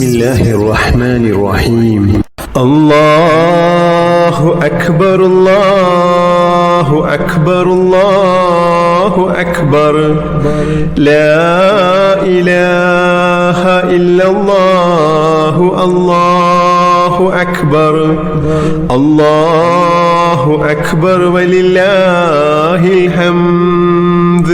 الله الرحمن الرحيم. الله أكبر الله أكبر الله أكبر لا إله إلا الله الله أكبر الله أكبر ولله الحمد.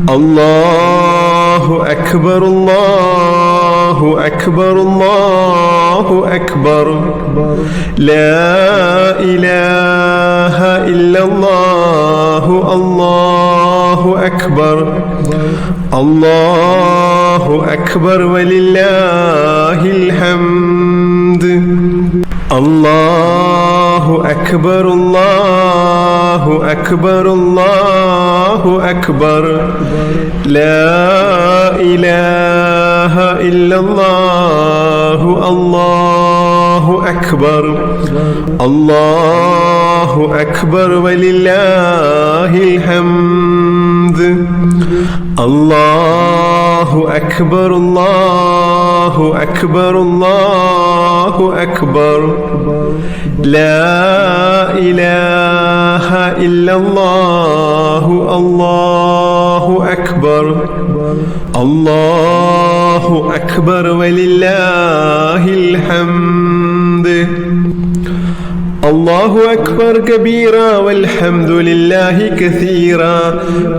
الله أكبر الله أكبر الله أكبر لا إله إلا الله الله أكبر الله أكبر ولله الحمد. الله أكبر الله أكبر الله أكبر لا إله إلا الله الله أكبر الله أكبر ولله الحمد. الله أكبر الله أكبر الله أكبر لا إله إلا الله الله أكبر الله أكبر ولله الحمد. الله أكبر كبيرا والحمد لله كثيرا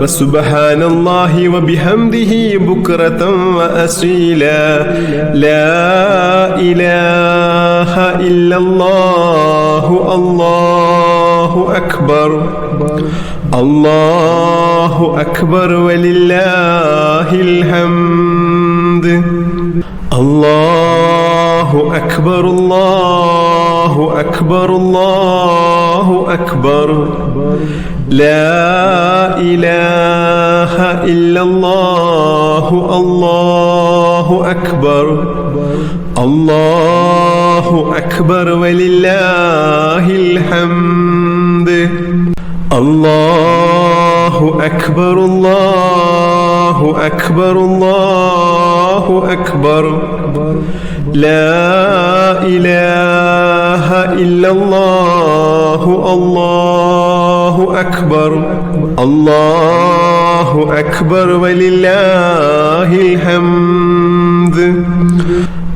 وسبحان الله وبحمده بكرة وأصيلا لا إله إلا الله الله أكبر الله أكبر ولله الحمد. الله أكبر الله أكبر الله أكبر لا إله إلا الله الله أكبر الله أكبر ولله الحمد. الله أكبر الله أكبر الله أكبر لا إله إلا الله الله أكبر الله أكبر ولله الحمد.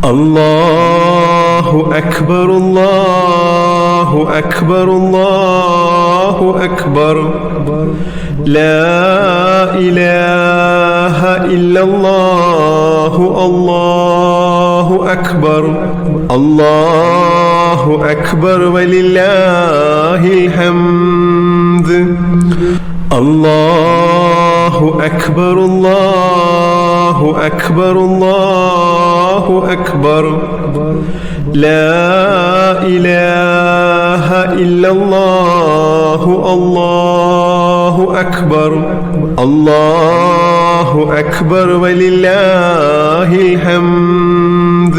الله أكبر الله أكبر الله أكبر لا إله إلا الله الله أكبر الله أكبر ولله الحمد. الله أكبر الله أكبر الله أكبر لا إله إلا الله الله أكبر الله أكبر ولله الحمد.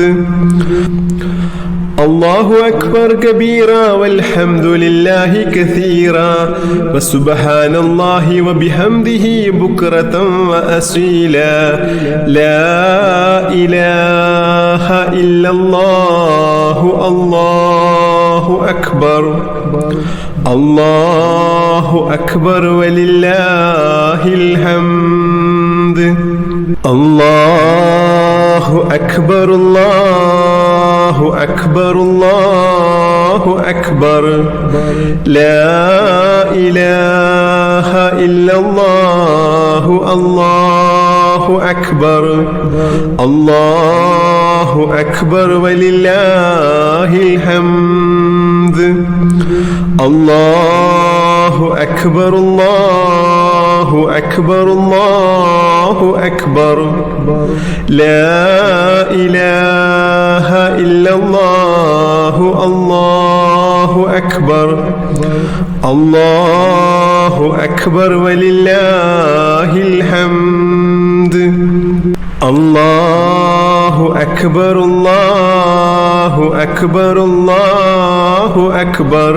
الله أكبر كبيرا والحمد لله كثيرا وسبحان الله وبحمده بكرة وأصيلا لا إله إلا الله الله أكبر الله أكبر ولله الحمد. الله أكبر الله أكبر الله أكبر لا إله إلا الله الله أكبر الله أكبر ولله الحمد. الله أكبر الله أكبر الله أكبر لا إله إلا الله الله أكبر الله أكبر ولله الحمد. الله أكبر الله أكبر الله أكبر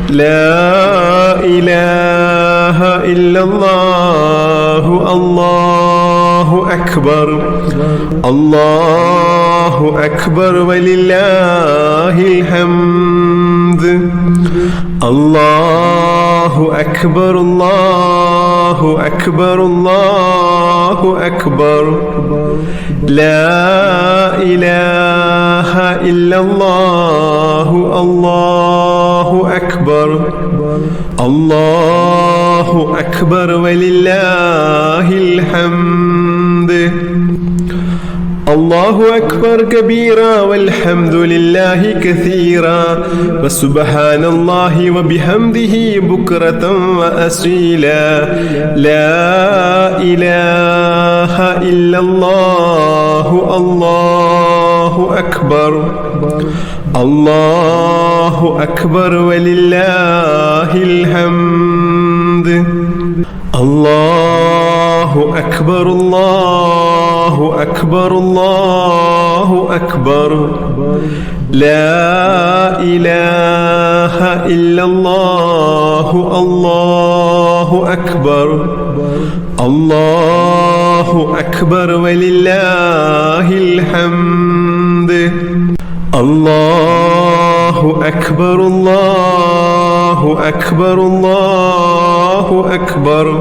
لا إله إلا الله الله أكبر الله أكبر ولله الحمد الله أكبر الله أكبر الله أكبر لا إله إلا الله الله أكبر الله أكبر ولله الحمد الله أكبر كبيرا والحمد لله كثيرا وسبحان الله وبحمده بكرة وأصيلا لا إله إلا الله الله أكبر الله أكبر ولله الحمد الله أكبر الله أكبر الله أكبر لا إله إلا الله الله أكبر الله أكبر ولله الحمد الله أكبر الله أكبر الله أكبر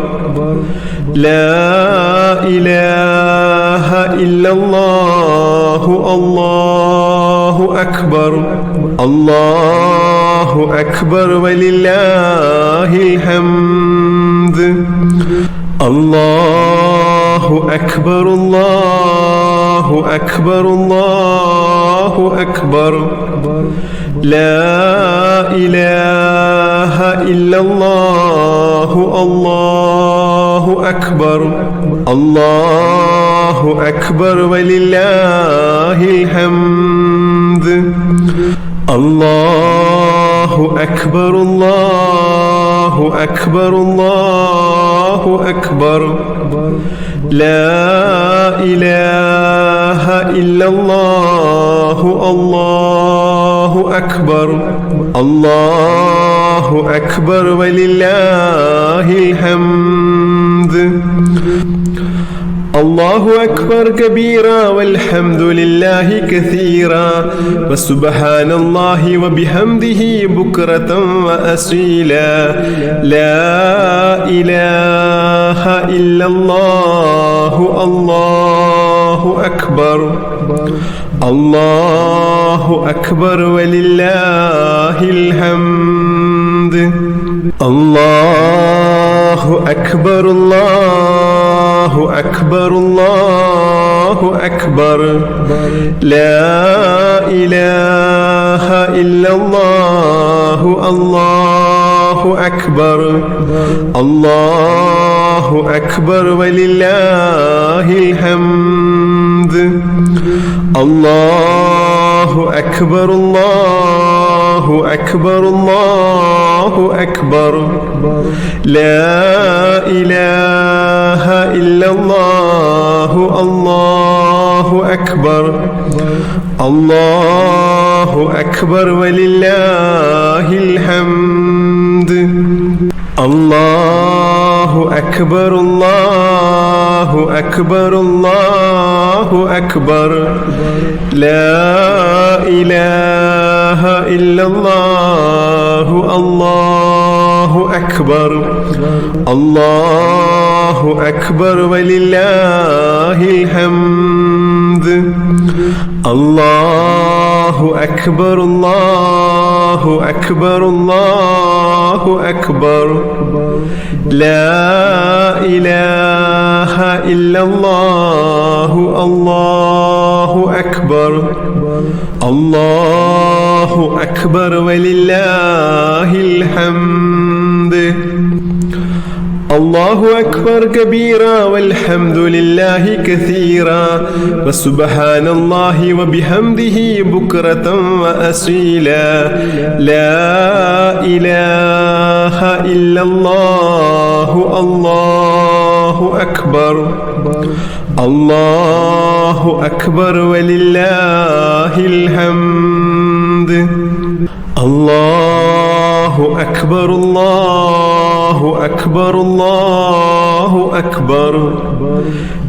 لا إله إلا الله الله أكبر الله أكبر ولله الحمد الله أكبر الله أكبر الله أكبر لا إله إلا الله الله أكبر الله أكبر ولله الحمد الله أكبر الله أكبر الله أكبر لا إله إلا الله الله أكبر الله أكبر ولله الحمد الله أكبر كبيرا والحمد لله كثيرا وسبحان الله وبحمده بكرة وأصيلا لا إله إلا الله الله أكبر الله أكبر ولله الحمد الله أكبر الله أكبر الله أكبر لا إله إلا الله الله أكبر الله أكبر ولله الحمد الله أكبر الله أكبر الله أكبر لا إله إلا الله الله أكبر الله أكبر ولله الحمد الله أكبر الله أكبر الله أكبر لا إله إلا الله الله أكبر الله أكبر ولله الحمد الله أكبر الله أكبر الله أكبر لا إله إلا الله الله أكبر الله أكبر ولله الحمد الله أكبر كبيرا والحمد لله كثيرا وسبحان الله وبحمده بكرة وأصيلا لا إله إلا الله الله أكبر الله أكبر ولله الحمد الله أكبر الله أكبر الله أكبر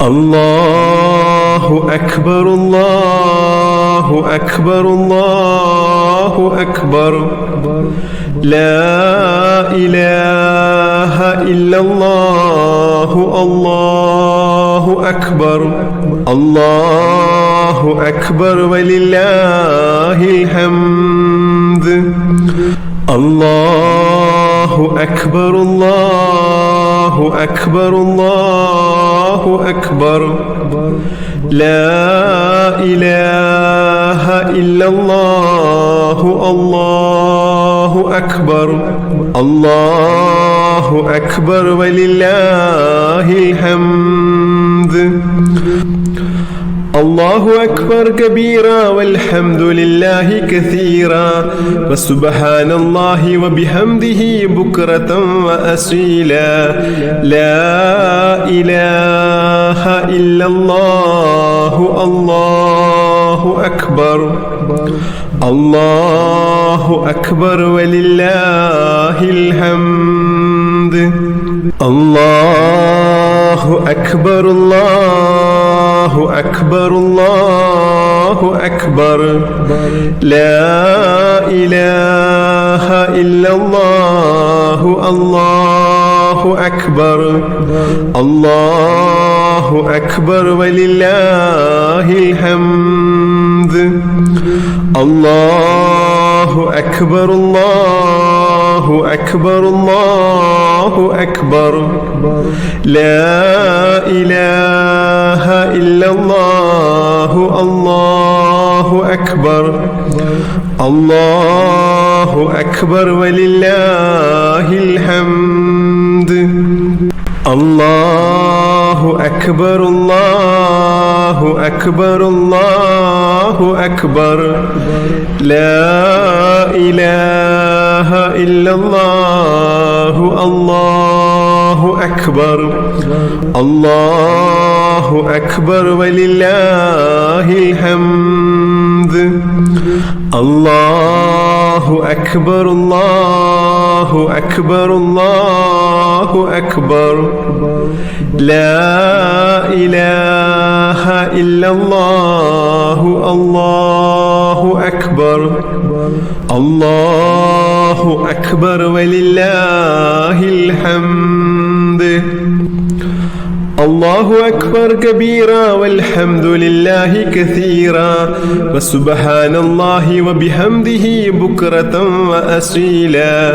الله أكبر الله أكبر الله أكبر لا إله إلا الله الله أكبر الله أكبر ولله الحمد الله أكبر الله أكبر الله أكبر لا إله إلا الله الله أكبر الله أكبر ولله الحمد الله أكبر كبيرا والحمد لله كثيرا وسبحان الله وبحمده بكرة وأصيلا لا إله إلا الله الله أكبر الله أكبر ولله الحمد الله أكبر الله أكبر الله أكبر لا إله إلا الله الله أكبر الله أكبر ولله الحمد الله أكبر الله أكبر الله أكبر لا إله إلا الله الله أكبر الله أكبر ولله الحمد الله أكبر الله أكبر الله أكبر لا إله إلا الله الله أكبر الله أكبر ولله الحمد الله أكبر الله أكبر الله أكبر لا إله إلا الله الله أكبر الله أكبر ولله الحمد الله أكبر كبيرا والحمد لله كثيرا وسبحان الله وبحمده بكرة وأصيلا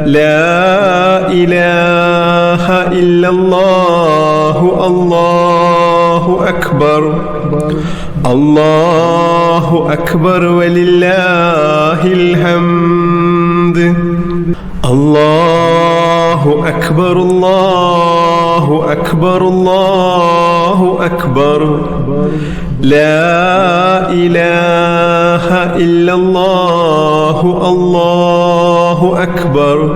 لا إله إلا الله الله أكبر الله أكبر ولله الحمد الله أكبر الله أكبر الله أكبر لا إله إلا الله الله أكبر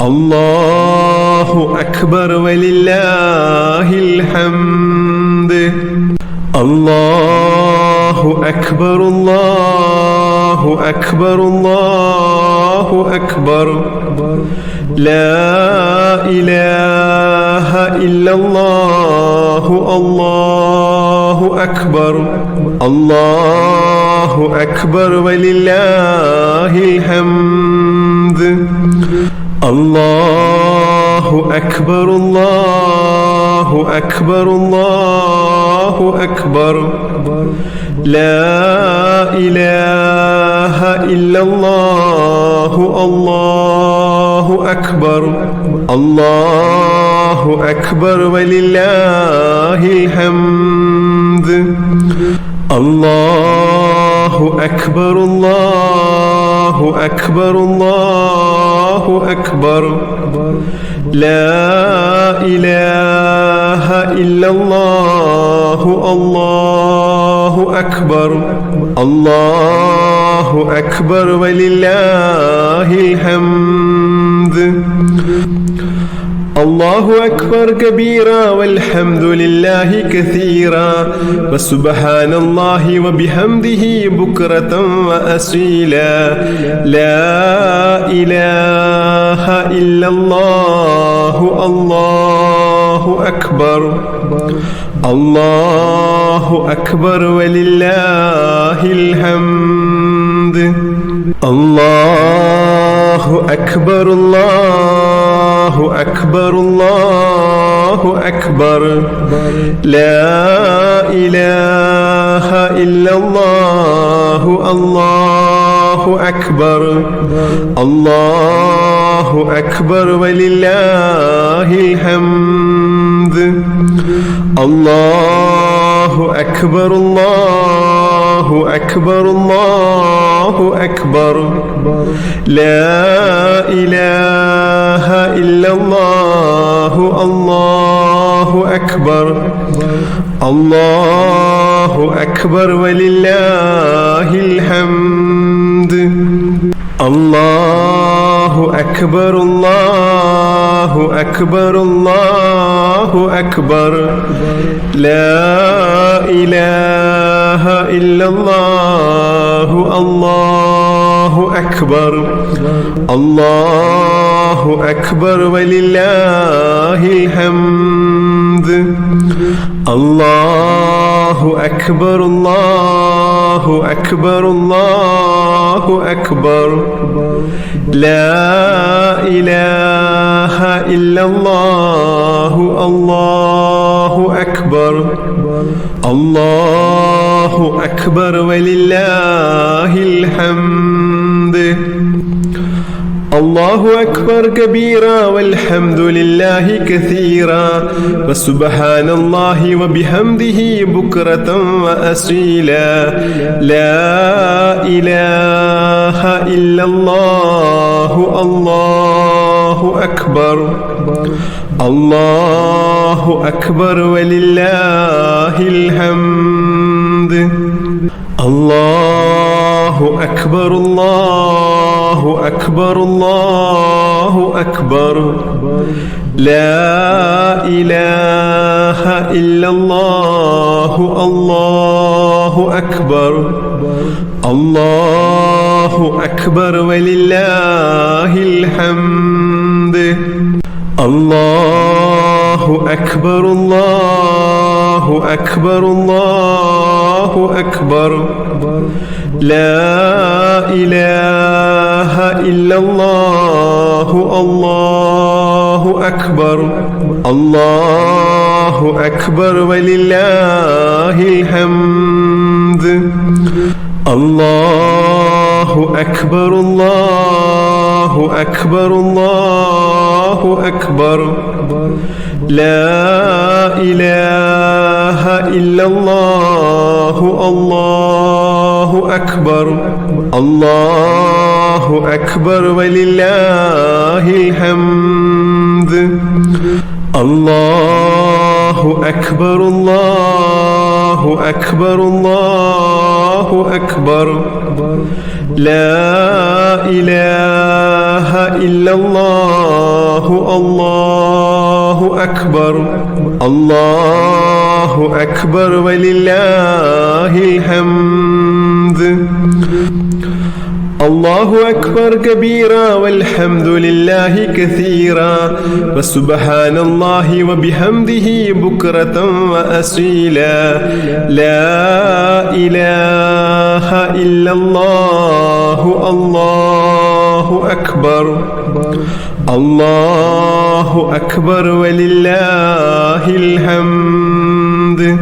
الله أكبر ولله الحمد الله أكبر الله أكبر الله أكبر لا إله إلا الله الله أكبر الله أكبر ولله الحمد الله أكبر الله أكبر الله أكبر لا إله إلا الله الله أكبر الله أكبر ولله الحمد الله أكبر الله أكبر الله أكبر لا إله إلا الله الله أكبر الله أكبر ولله الحمد الله أكبر كبيرا والحمد لله كثيرا وسبحان الله وبحمده بكرة وأصيلا لا إله إلا الله الله أكبر الله أكبر ولله الحمد الله أكبر الله أكبر الله أكبر لا إله إلا الله الله أكبر الله أكبر ولله الحمد الله أكبر الله أكبر الله أكبر لا إله إلا الله الله أكبر الله أكبر ولله الحمد الله أكبر الله أكبر الله أكبر لا إله إلا الله الله أكبر الله أكبر ولله الحمد الله أكبر الله أكبر الله أكبر لا إله إلا الله الله أكبر الله أكبر ولله الحمد الله أكبر كبيرا والحمد لله كثيرا وسبحان الله وبحمده بكرة وأصيلا لا إله إلا الله الله أكبر الله أكبر ولله الحمد الله أكبر الله أكبر الله أكبر لا إله إلا الله الله أكبر الله أكبر ولله الحمد الله أكبر الله أكبر الله أكبر لا إله إلا الله الله أكبر الله أكبر ولله الحمد الله أكبر الله أكبر الله أكبر لا إله إلا الله الله أكبر الله أكبر ولله الحمد الله أكبر الله أكبر الله أكبر لا إله إلا الله الله أكبر الله أكبر ولله الحمد الله أكبر كبيرا والحمد لله كثيرا وسبحان الله وبحمده بكرة وأصيلا لا إله إلا الله الله أكبر الله أكبر ولله الحمد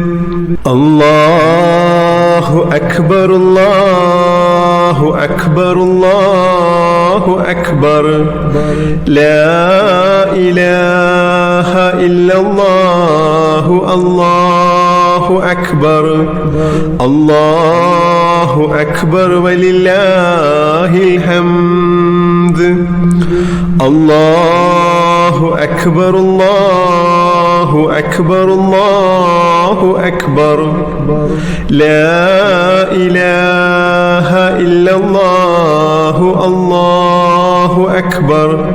الله أكبر الله أكبر الله أكبر لا إله إلا الله الله أكبر الله أكبر ولله الحمد الله أكبر الله أكبر الله أكبر لا إله إلا الله الله أكبر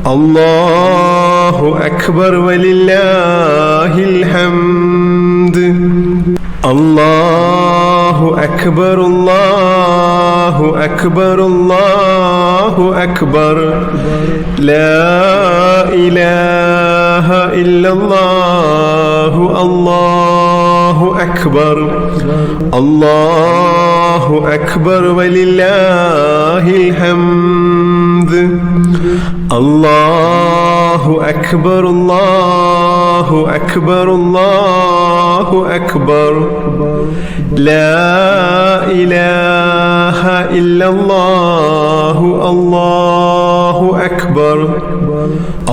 الله أكبر ولله الحمد الله أكبر الله أكبر الله أكبر لا إله إلا الله الله أكبر الله أكبر ولله الحمد അല്ലാഹു അക്ബർ അല്ലാഹു അക്ബർ അല്ലാഹു അക്ബർ ലാ ഇലാഹ ഇല്ലല്ലാഹു അല്ലാഹു അക്ബർ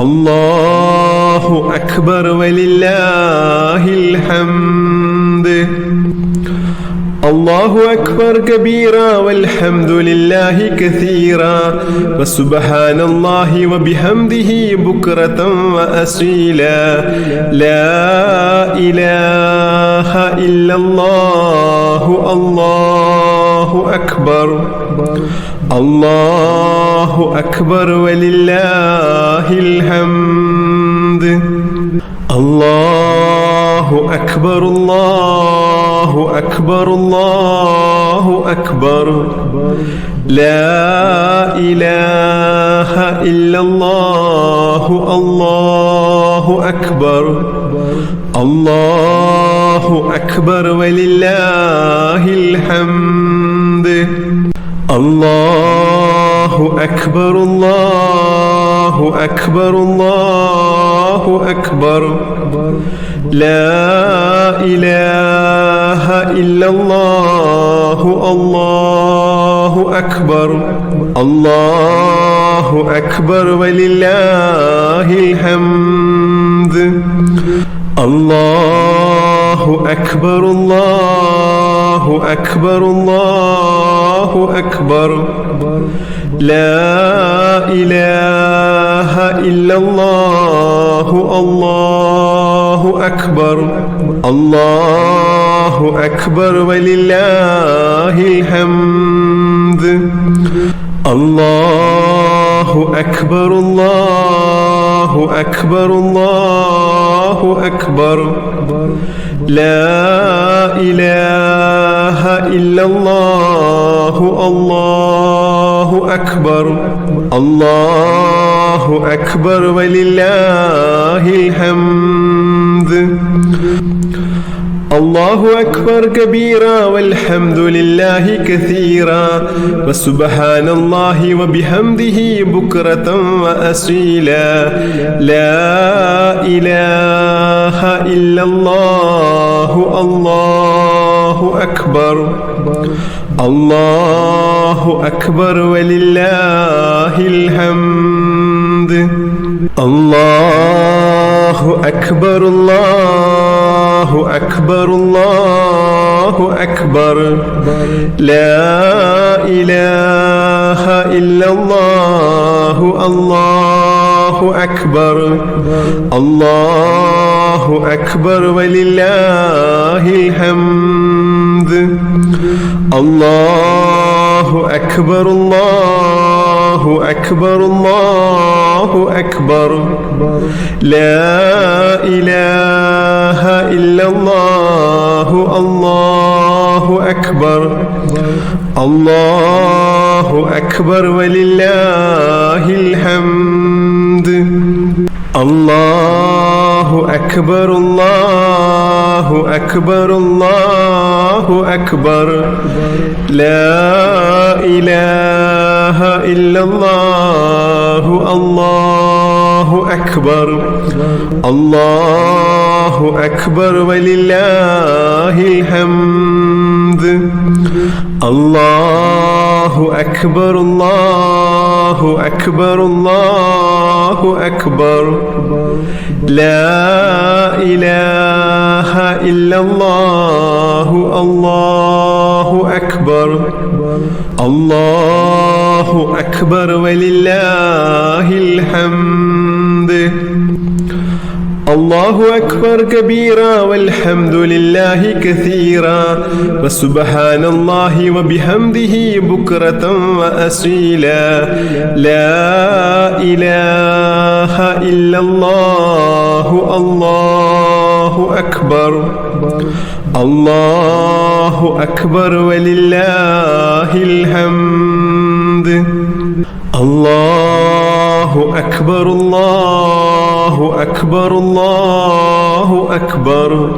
അല്ലാഹു അക്ബർ വലില്ലാഹിൽ ഹംദ് الله أكبر كبيرا والحمد لله كثيرا وسبحان الله وبحمده بكرة وأصيلا لا إله إلا الله الله أكبر الله أكبر ولله الحمد الله أكبر الله أكبر الله أكبر لا إله إلا الله الله أكبر الله أكبر ولله الحمد الله أكبر الله أكبر الله أكبر لا إله إلا الله الله أكبر الله أكبر ولله الحمد الله أكبر الله أكبر الله أكبر لا إله إلا الله الله أكبر الله أكبر ولله الحمد الله أكبر الله أكبر الله أكبر لا إله إلا الله الله أكبر الله أكبر ولله الحمد الله أكبر كبيرا والحمد لله كثيرا وسبحان الله وبحمده بكرة وأصيلا لا إله إلا الله الله أكبر الله أكبر ولله الحمد الله أكبر الله أكبر الله أكبر لا إله إلا الله الله أكبر الله أكبر ولله الحمد الله أكبر الله أكبر الله أكبر لا إله إلا الله الله أكبر الله أكبر ولله الحمد الله أكبر الله أكبر الله أكبر لا إله إلا الله الله أكبر الله أكبر ولله الحمد الله أكبر الله أكبر الله أكبر لا إله إلا الله الله أكبر الله أكبر ولله الحمد الله أكبر كبيرا والحمد لله كثيرا وسبحان الله وبحمده بكرة وأصيلا لا إله إلا الله الله أكبر الله أكبر ولله الحمد الله أكبر الله أكبر الله أكبر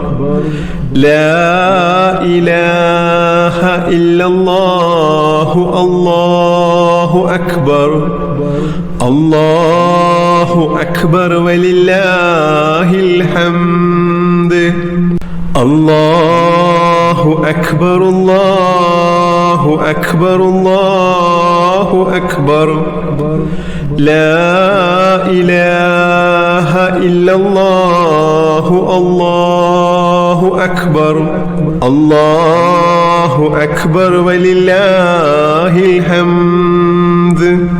لا إله إلا الله الله أكبر അല്ലാഹു അക്ബർ വലില്ലാഹിൽ ഹംദ്. അല്ലാഹു അക്ബർ അല്ലാഹു അക്ബർ അല്ലാഹു അക്ബർ. ലാ ഇലാഹ ഇല്ലല്ലാഹു അല്ലാഹു അക്ബർ. അല്ലാഹു അക്ബർ വലില്ലാഹിൽ ഹംദ്.